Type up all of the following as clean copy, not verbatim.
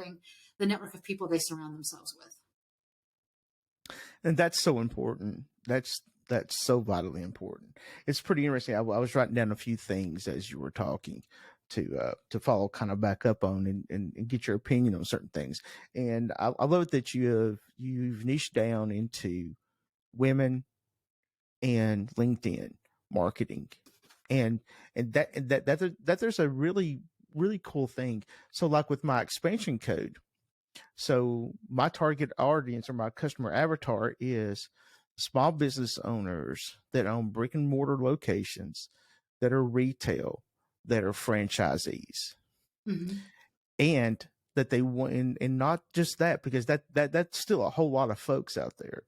building the network of people they surround themselves with. And that's so important. That's so vitally important. It's pretty interesting. I was writing down a few things as you were talking to follow kind of back up on and get your opinion on certain things. And I love that you've niched down into women and LinkedIn marketing, and that there's a really, really cool thing. So like with my expansion code, so my target audience or my customer avatar is small business owners that own brick and mortar locations, that are retail, that are franchisees, and that they want, and not just that, because that's still a whole lot of folks out there,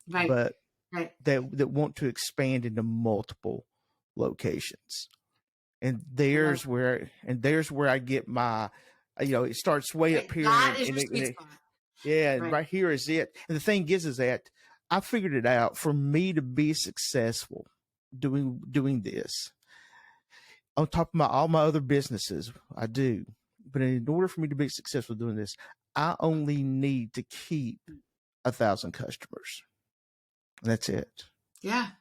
Right. but Right. that want to expand into multiple locations. And there's where I get my, it starts way up here. That is your sweet spot. Yeah, and right here is it. And the thing is that I figured it out. For me to be successful doing this, on top of all my other businesses, I do. But in order for me to be successful doing this, I only need to keep 1,000 customers. That's it. Yeah.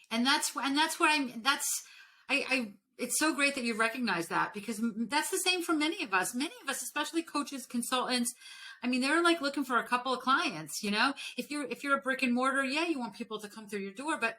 And that's what it's so great that you recognize that, because that's the same for many of us, especially coaches, consultants. I mean, they're like looking for a couple of clients, if you're a brick and mortar, yeah, you want people to come through your door, but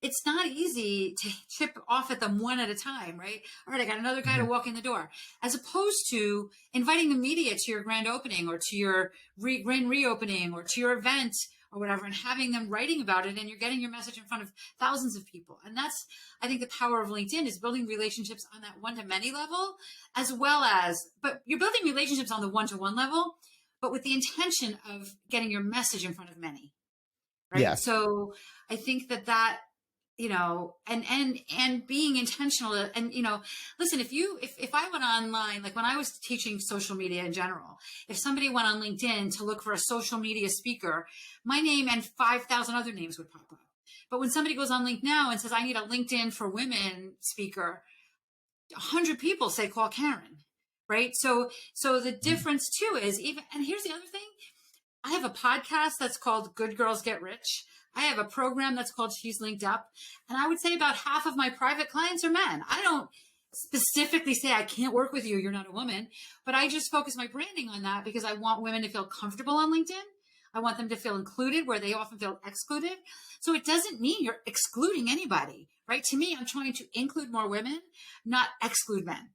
it's not easy to chip off at them one at a time, right? All right, I got another guy to walk in the door, as opposed to inviting the media to your grand opening or to your grand reopening or to your event or whatever, and having them writing about it, and you're getting your message in front of thousands of people. And that's, I think, the power of LinkedIn, is building relationships on that one-to-many level, but you're building relationships on the one-to-one level, but with the intention of getting your message in front of many, right? Yeah. So I think that and being intentional, and listen, if I went online, like when I was teaching social media in general, if somebody went on LinkedIn to look for a social media speaker, my name and 5,000 other names would pop up. But when somebody goes on LinkedIn now and says, I need a LinkedIn for women speaker, 100 people say, call Karen, right? So the difference too is, and here's the other thing, I have a podcast that's called Good Girls Get Rich. I have a program that's called She's Linked Up. And I would say about half of my private clients are men. I don't specifically say I can't work with you, you're not a woman, but I just focus my branding on that because I want women to feel comfortable on LinkedIn. I want them to feel included where they often feel excluded. So it doesn't mean you're excluding anybody, right? To me, I'm trying to include more women, not exclude men.